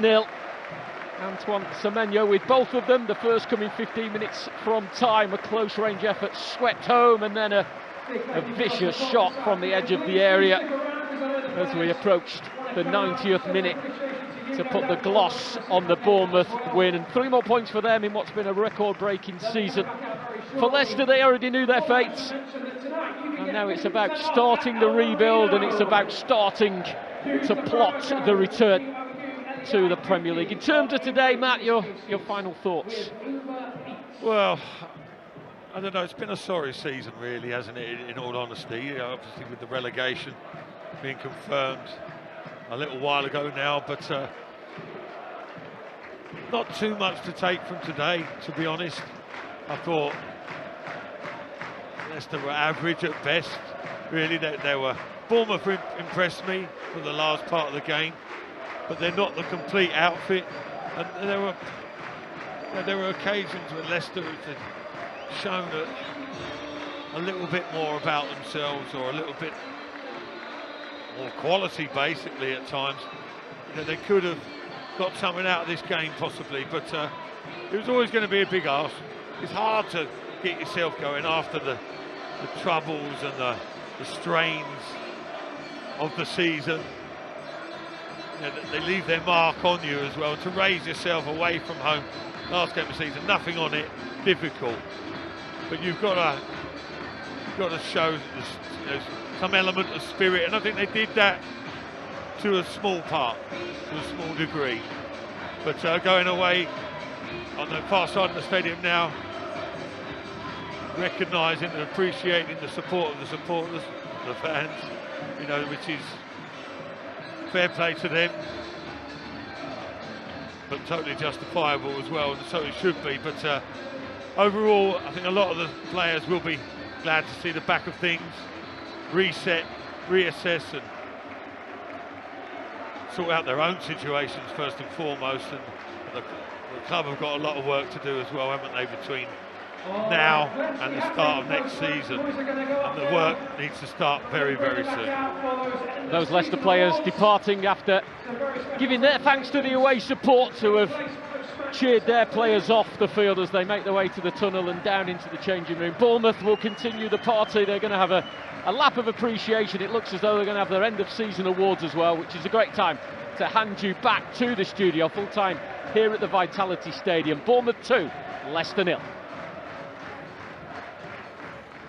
0. Antoine Semenyo with both of them, the first coming 15 minutes from time, a close range effort swept home, and then a vicious shot from the edge of the area as we approached the 90th minute to put the gloss on the Bournemouth win, and 3 more points for them in what's been a record-breaking season. For Leicester, they already knew their fates, and now it's about starting the rebuild, and it's about starting to plot the return to the Premier League. In terms of today, Matt, your final thoughts? Well, I don't know, it's been a sorry season really, hasn't it, in all honesty. Obviously with the relegation being confirmed a little while ago now, but not too much to take from today, to be honest. I thought Leicester were average at best, really. They were. Bournemouth impressed me for the last part of the game, but they're not the complete outfit. And there were occasions when Leicester had shown a little bit more about themselves, or a little bit more quality, basically, at times. They could have got something out of this game, possibly, but it was always going to be a big ask. It's hard to get yourself going after the troubles and the strains of the season. They leave their mark on you as well. To raise yourself away from home, last game of the season, nothing on it, difficult. But you've got to show some element of spirit, and I think they did that to a small part, to a small degree. But going away on the far side of the stadium now, recognising and appreciating the support of the supporters, the fans, which is fair play to them, but totally justifiable as well, and so it should be. But overall, I think a lot of the players will be glad to see the back of things, reset, reassess, and sort out their own situations first and foremost. And the club have got a lot of work to do as well, haven't they, between now and the start of next season, and the work needs to start very, very soon. Those Leicester players departing after giving their thanks to the away support who have cheered their players off the field as they make their way to the tunnel and down into the changing room. Bournemouth will continue the party. They're going to have a lap of appreciation. It looks as though they're going to have their end of season awards as well, which is a great time to hand you back to the studio full time here at the Vitality Stadium. Bournemouth 2, Leicester 0.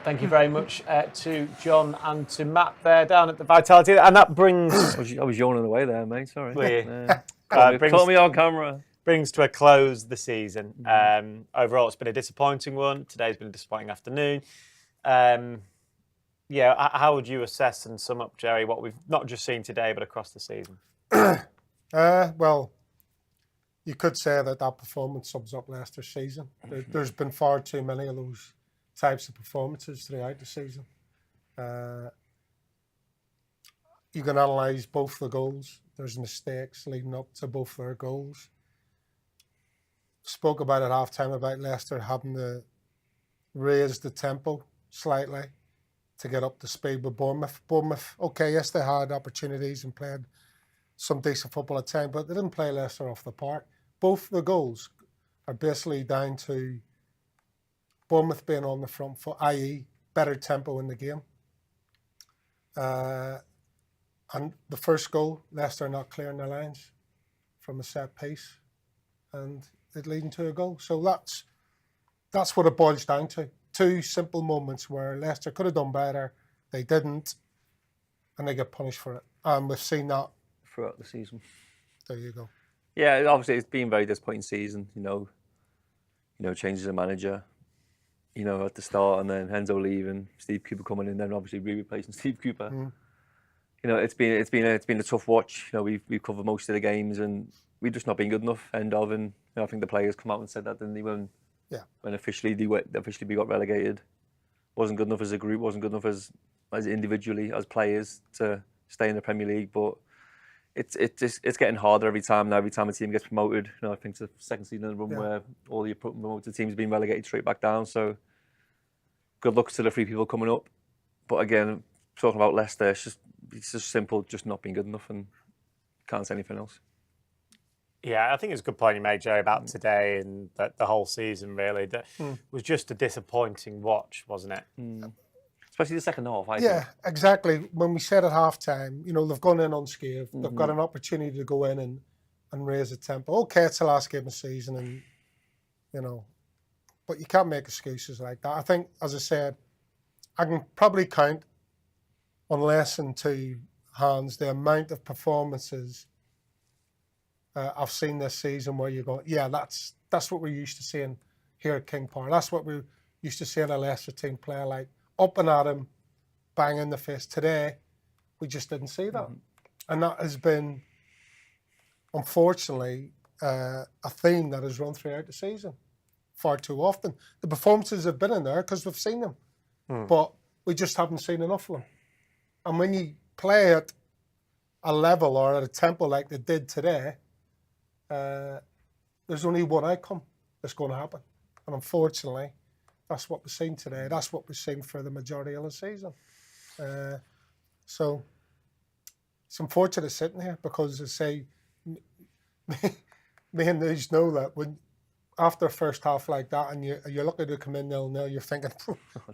Thank you very much to John and to Matt there down at the Vitality. And that brings... I was yawning away there, mate, sorry. Caught me on camera. Brings to a close the season. Overall, it's been a disappointing one. Today's been a disappointing afternoon. How would you assess and sum up, Jerry, what we've not just seen today, but across the season? Well, you could say that performance sums up Leicester's season. There's been far too many of those types of performances throughout the season. You can analyse both the goals. There's mistakes leading up to both their goals. Spoke about at half-time about Leicester having to raise the tempo slightly to get up to speed with Bournemouth. Bournemouth, okay, yes, they had opportunities and played some decent football at times, but they didn't play Leicester off the park. Both the goals are basically down to Bournemouth being on the front foot, i.e. better tempo in the game. And the first goal, Leicester not clearing their lines from a set piece, and it leading to a goal. So that's what it boils down to. Two simple moments where Leicester could have done better, they didn't, and they get punished for it. And we've seen that throughout the season. There you go. Yeah, obviously it's been a very disappointing season. Changes of manager. At the start, and then Enzo leaving, Steve Cooper coming in, then obviously replacing Steve Cooper. It's been a tough watch. We've covered most of the games, and we've just not been good enough. And I think the players come out and said that, didn't they? When officially we got relegated, wasn't good enough as a group, wasn't good enough as individually as players to stay in the Premier League. But it's getting harder every time now. Every time a team gets promoted, I think it's the second season in a run where all the promoted teams have been relegated straight back down. So good luck to the 3 people coming up. But again, talking about Leicester, it's just simple, just not being good enough, and can't say anything else. Yeah, I think it's a good point you made, Joe, about today and the whole season, really. That was just a disappointing watch, wasn't it? Especially the second half, I Yeah, think. exactly. When we said at half-time, you know, they've gone in unscathed. They've got an opportunity to go in and raise the tempo. Okay, it's the last game of the season, and, you know, but you can't make excuses like that. I think, as I said, I can probably count on less than two hands the amount of performances I've seen this season where you go, yeah, that's what we're used to seeing here at King Power. That's what we're used to seeing a Leicester team play, like up and at him, bang in the face. Today, we just didn't see that. And that has been, unfortunately, a theme that has run throughout the season far too often. The performances have been in there because we've seen them, but we just haven't seen enough of them. And when you play at a level or at a tempo like they did today, there's only one outcome that's going to happen. And unfortunately, that's what we've seen today. That's what we've seen for the majority of the season. So it's unfortunate sitting here because, I say, me and Nuge know that when after a first half like that and you're looking to come in 0-0, you're thinking,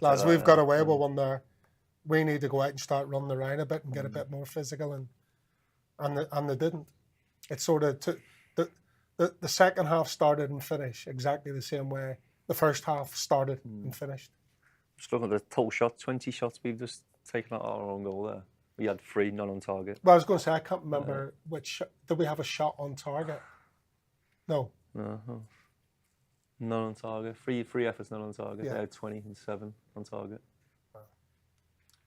lads, we've got away with one there. We need to go out and start running around a bit and get a bit more physical, and they didn't. It sort of took the second half started and finished exactly the same way the first half started and finished. Just looking at the total shots, 20 shots we've just taken out our own goal there. We had 3, none on target. Well, I was going to say, I can't remember which. Did we have a shot on target? No. None on target. Three efforts, none on target. Yeah. They had 20 and 7 on target.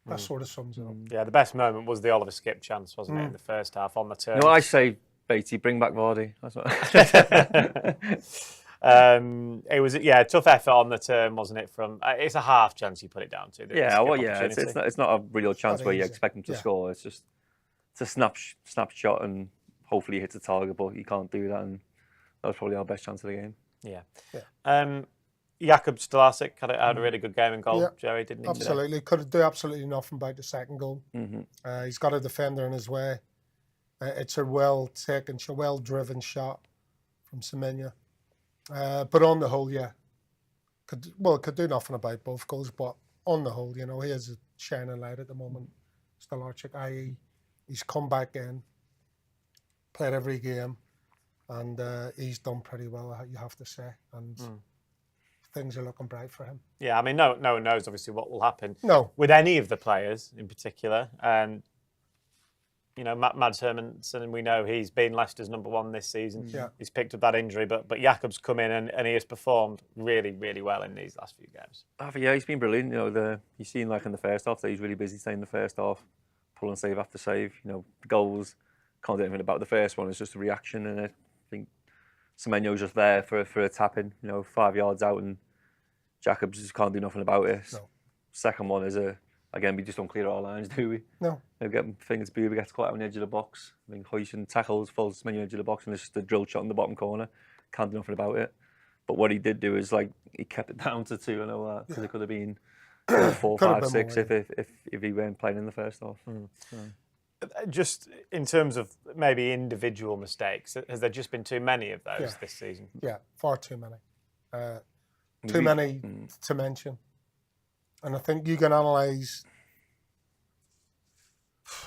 That sort of sums it up. Yeah, the best moment was the Oliver Skip chance, wasn't it, in the first half on the turn? No, I say, Beatty, bring back Vardy. That's what it was a tough effort on the turn, wasn't it? From it's a half chance you put it down to. It's not a real chance where you easy. expect them to score. It's just a snapshot and hopefully he hits a target, but you can't do that, and that was probably our best chance of the game. Jakub Stolasic had a really good game in goal. Joey, didn't he? Absolutely, could do absolutely nothing about the second goal. He's got a defender in his way. It's a well-taken, well-driven shot from Semenya. But on the whole, could do nothing about both goals. But on the whole, you know, he is a shining light at the moment. Stolasic, i.e., he's come back in, played every game, and he's done pretty well, you have to say. And things are looking bright for him. Yeah, I mean, no one knows obviously what will happen. No. With any of the players in particular. You know, Mads Hermansen, we know he's been Leicester's #1 this season. Yeah. He's picked up that injury, but Jakub's come in and he has performed really, really well in these last few games. Yeah, he's been brilliant. You know, you've seen like in the first half that he's really busy staying in the first half, pulling save after save. You know, the goals, can't do anything about the first one. It's just a reaction, and I think Semenyo's just there for a tap-in, you know, 5 yards out, and Jakubs just can't do nothing about it. No. Second one is again, we just don't clear our lines, do we? No. You know, getting fingers Booby gets caught out on the edge of the box. I mean, Huijsen tackles, falls Semenya edge of the box, and it's just a drill shot in the bottom corner. Can't do nothing about it. But what he did do is, like, he kept it down to 2, I know that, because it could have been 4, 5, 6 if he weren't playing in the first half. Just in terms of maybe individual mistakes, has there just been too many of those this season? Yeah, far too many. Too many to mention. And I think you can analyse,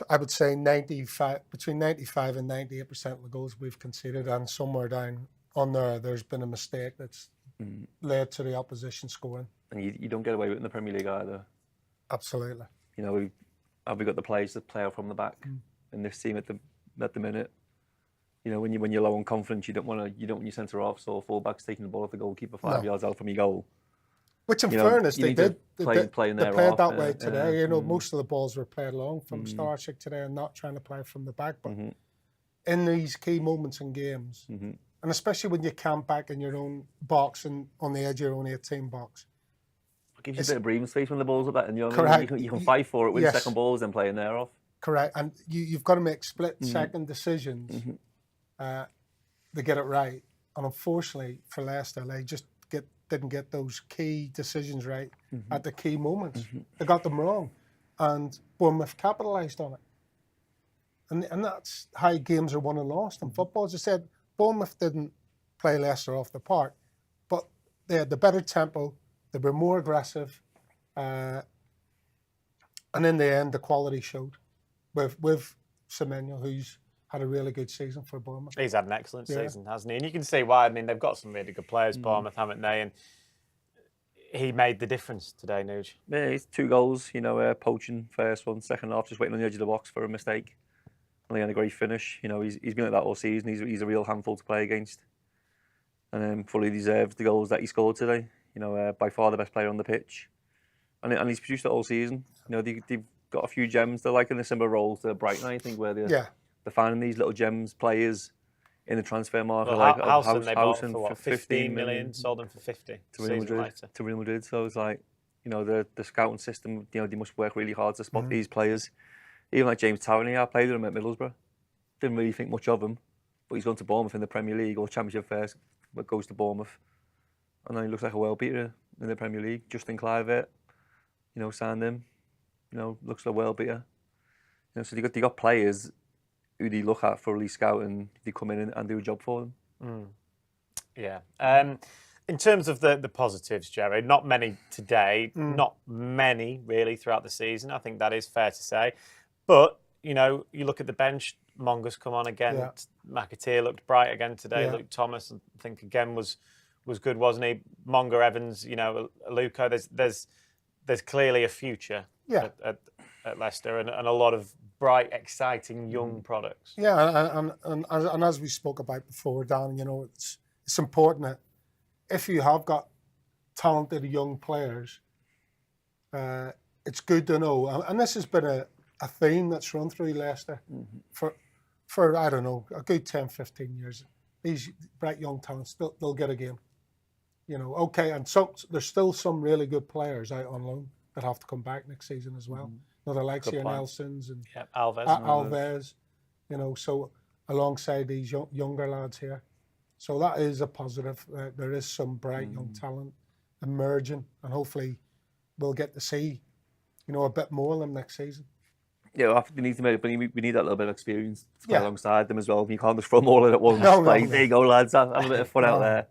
I would say, between 95 and 98% of the goals we've conceded, and somewhere down on there's been a mistake that's led to the opposition scoring. And you don't get away with it in the Premier League either. Absolutely. You know, have we got the players to play out from the back in this team at the minute? You know, when you're low on confidence, you don't want your centre halves or full-backs taking the ball off the goalkeeper 5 yards out from your goal. Which, in fairness, they did. They played that way today. You know, most of the balls were played long from Stolasic today and not trying to play from the back. But in these key moments in games, and especially when you camp back in your own box and on the edge of your own 18 box, it gives you a bit of breathing space when the ball's like that, and you can fight for it with second balls and playing there off. Correct, and you've got to make split-second decisions to get it right. And unfortunately for Leicester, they just didn't get those key decisions right at the key moments. They got them wrong, and Bournemouth capitalised on it. And that's how games are won and lost in football. As I said, Bournemouth didn't play Leicester off the park, but they had the better tempo, they were more aggressive, and in the end, the quality showed with Semenyo, who's had a really good season for Bournemouth. He's had an excellent season, hasn't he? And you can see why. I mean, they've got some really good players, Bournemouth, haven't they? And he made the difference today, Nuge. Yeah, he's 2 goals, poaching first one, second half, just waiting on the edge of the box for a mistake. And he had a great finish. He's been like that all season. He's a real handful to play against. And fully deserved the goals that he scored today. By far the best player on the pitch. And he's produced it all season. They've got a few gems. They're like in a similar role to Brighton, I think, where they're finding these little gems, players in the transfer market. Well, Howson, they bought for what, 15 million, sold them for 50 to Real Madrid. So it's like, the scouting system, they must work really hard to spot these players. Even like James Tavernier, I played with him at Middlesbrough. Didn't really think much of him, but he's gone to Bournemouth in the Premier League or Championship first, but goes to Bournemouth. And then he looks like a world beater in the Premier League. Justin Kluivert, signed him. Looks like a world beater. So they got players who they look at for release scout and they come in and do a job for them. Yeah. In terms of the positives, Jerry, not many today, not many really throughout the season. I think that is fair to say. But, you look at the bench, Monga's come on again. Yeah. McAteer looked bright again today. Yeah. Luke Thomas, I think, again was good, wasn't he? Monga, Evans, Luco. There's clearly a future at Leicester and a lot of bright, exciting young products. Yeah, and as we spoke about before, Dan, it's important that if you have got talented young players, it's good to know. And this has been a theme that's run through Leicester for I don't know, a good 10, 15 years. These bright young talents, they'll get a game. Okay, and so there's still some really good players out on loan that have to come back next season as well. The likes of Nelsons and Alves, so alongside these younger lads here. So that is a positive. There is some bright young talent emerging, and hopefully we'll get to see, a bit more of them next season. Yeah, I think we need that little bit of experience to play alongside them as well. You can't just throw them all in at once. There you go, lads. Have a bit of fun out there.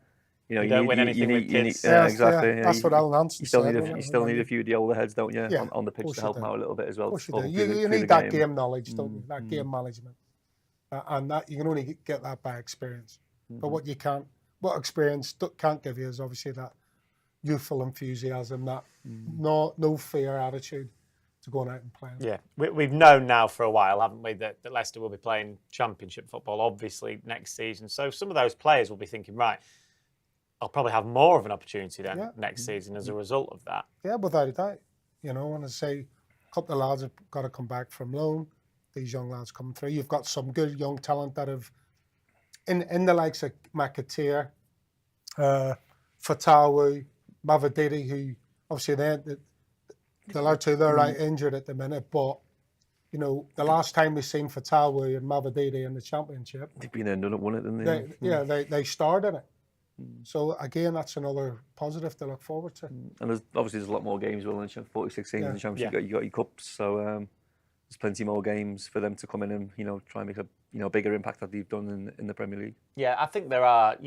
You don't win anything with kids. Exactly. Yeah, that's what Alan Hansen said. You still need a few of the older heads, don't you, on the pitch to help them out a little bit as well. You need that game knowledge, don't you? That game management. And that you can only get that by experience. But what experience can't give you is obviously that youthful enthusiasm, that no fear attitude to going out and playing. Yeah, we've known now for a while, haven't we, that Leicester will be playing Championship football, obviously, next season. So some of those players will be thinking, right, I'll probably have more of an opportunity then next season as a result of that. Yeah, without a doubt. And I say a couple of lads have got to come back from loan. These young lads coming through. You've got some good young talent that have, in the likes of McAteer, Fatawu, Mavididi, who obviously the lads two, they're right injured at the minute, but the last time we seen Fatawu and Mavididi in the Championship, they've been there and done it, won it, didn't they? They started it. So again, that's another positive to look forward to. And there's a lot more games. Well, in 46 teams in the Championship, you got your cups, so there's plenty more games for them to come in and try and make a bigger impact that they've done in the Premier League. Yeah, I think there are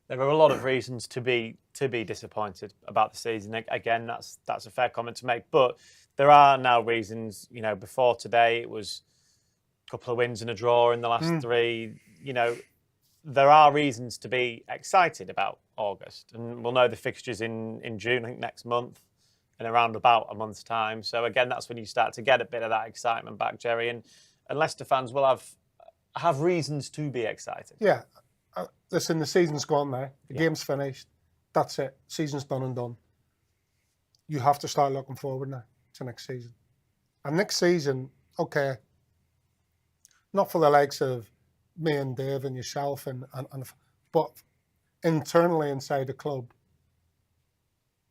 there are a lot of reasons to be disappointed about the season. Again, that's a fair comment to make, but there are now reasons. Before today, it was a couple of wins and a draw in the last 3. There are reasons to be excited about August, and we'll know the fixtures in June, I think next month, in around about a month's time. So again, that's when you start to get a bit of that excitement back, Jerry, and Leicester fans will have reasons to be excited. Yeah, listen, the season's gone now. The game's finished. That's it. Season's done and done. You have to start looking forward now to next season. And next season, okay, not for the likes of me and Dave and yourself, but internally inside the club,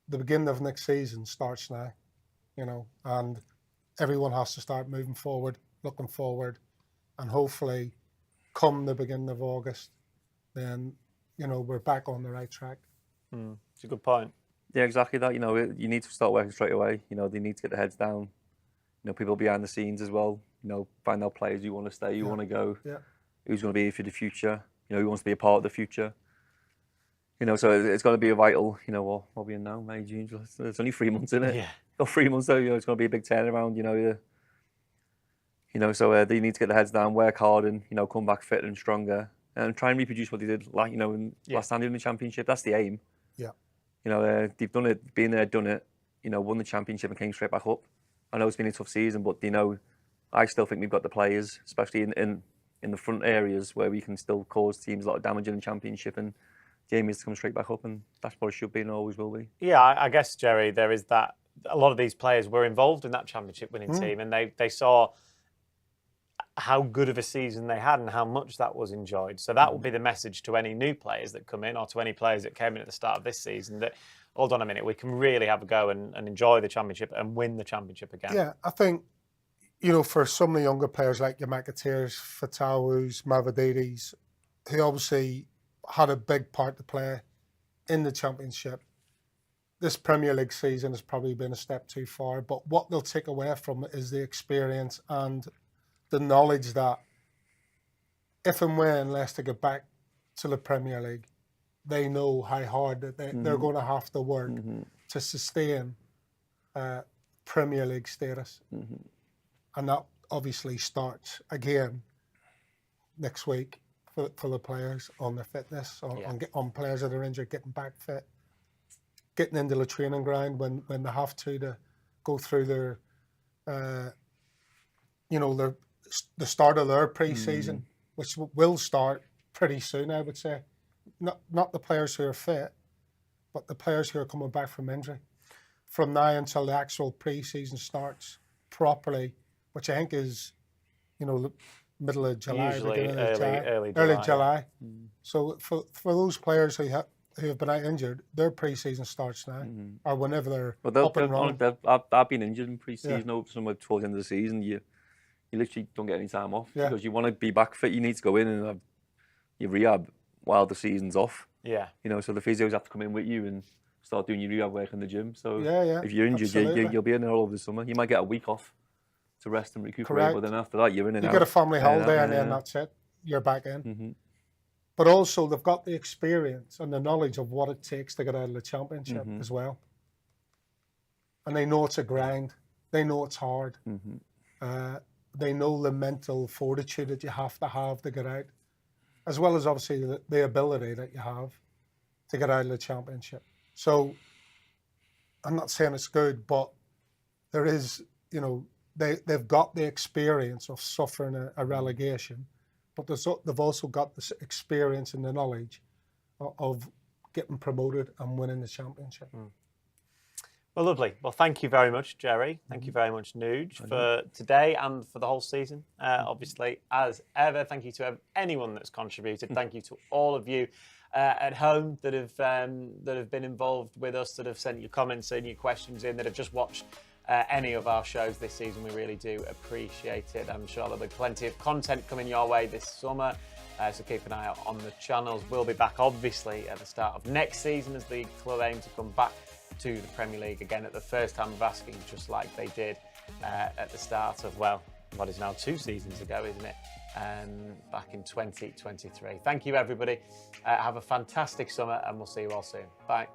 the beginning of next season starts now, and everyone has to start moving forward, looking forward, and hopefully come the beginning of August, then, we're back on the right track. It's a good point. Yeah, exactly that. You need to start working straight away. They need to get their heads down. People behind the scenes as well. Find out players who want to stay, who want to go. Yeah. Who's going to be here for the future? You know, he wants to be a part of the future. You know, so it's going to be a vital, you know, what are we in now? May, June, it's only 3 months, isn't it? Yeah. Or 3 months, though, you know, it's going to be a big turnaround, so they need to get their heads down, work hard and, you know, come back fitter and stronger and try and reproduce what they did, like, you know, last time in the Championship. That's the aim. Yeah. You know, they've done it, been there, done it, you know, won the Championship and came straight back up. I know it's been a tough season, but, you know, I still think we've got the players, especially in the front areas where we can still cause teams a lot of damage in the Championship, and the aim is to come straight back up, and that's what it should be and always will be. Yeah, I guess, Jerry, there is that. A lot of these players were involved in that Championship winning team, and they saw how good of a season they had and how much that was enjoyed. So that will be the message to any new players that come in, or to any players that came in at the start of this season, that, hold on a minute, we can really have a go and enjoy the Championship and win the Championship again. Yeah, I think, you know, for some of the younger players like your McAteers, Fatawus, Mavropanos, who obviously had a big part to play in the Championship, this Premier League season has probably been a step too far. But what they'll take away from it is the experience and the knowledge that if and when Leicester get back to the Premier League, they know how hard that they're going to have to work to sustain Premier League status. And that obviously starts again next week for the players on their fitness, on players that are injured getting back fit, getting into the training ground when they have to go through their, the start of their pre-season, which will start pretty soon, I would say. Not the players who are fit, but the players who are coming back from injury. From now until the actual pre-season starts properly, which I think is, you know, middle of July, Usually early July. So for those players who have been out injured, their pre-season starts now, or whenever they're up and running. I've been injured in pre-season, somewhere towards the end of the season. You literally don't get any time off because you want to be back fit. You need to go in and have your rehab while the season's off. Yeah. You know, so the physios have to come in with you and start doing your rehab work in the gym. So if you're injured, you'll be in there all over the summer. You might get a week off to rest and recuperate, but then after that, you're in and you out. You get a family holiday and then that's it. You're back in. But also, they've got the experience and the knowledge of what it takes to get out of the Championship as well. And they know it's a grind. They know it's hard. They know the mental fortitude that you have to get out, as well as obviously the ability that you have to get out of the Championship. So I'm not saying it's good, but there is, you know, they've got the experience of suffering a relegation, but they've also got the experience and the knowledge of getting promoted and winning the Championship. Well, lovely. Well, thank you very much, Jerry. Thank you very much, Nuge, for today and for the whole season. Obviously, as ever, thank you to anyone that's contributed. Thank you to all of you at home that have been involved with us, that have sent your comments in, your questions in, that have just watched any of our shows this season. We really do appreciate it. I'm sure there'll be plenty of content coming your way this summer. So keep an eye out on the channels. We'll be back, obviously, at the start of next season as the club aim to come back to the Premier League again at the first time of asking, just like they did at the start of, well, what is now 2 seasons ago, isn't it? Back in 2023. Thank you, everybody. Have a fantastic summer, and we'll see you all soon. Bye.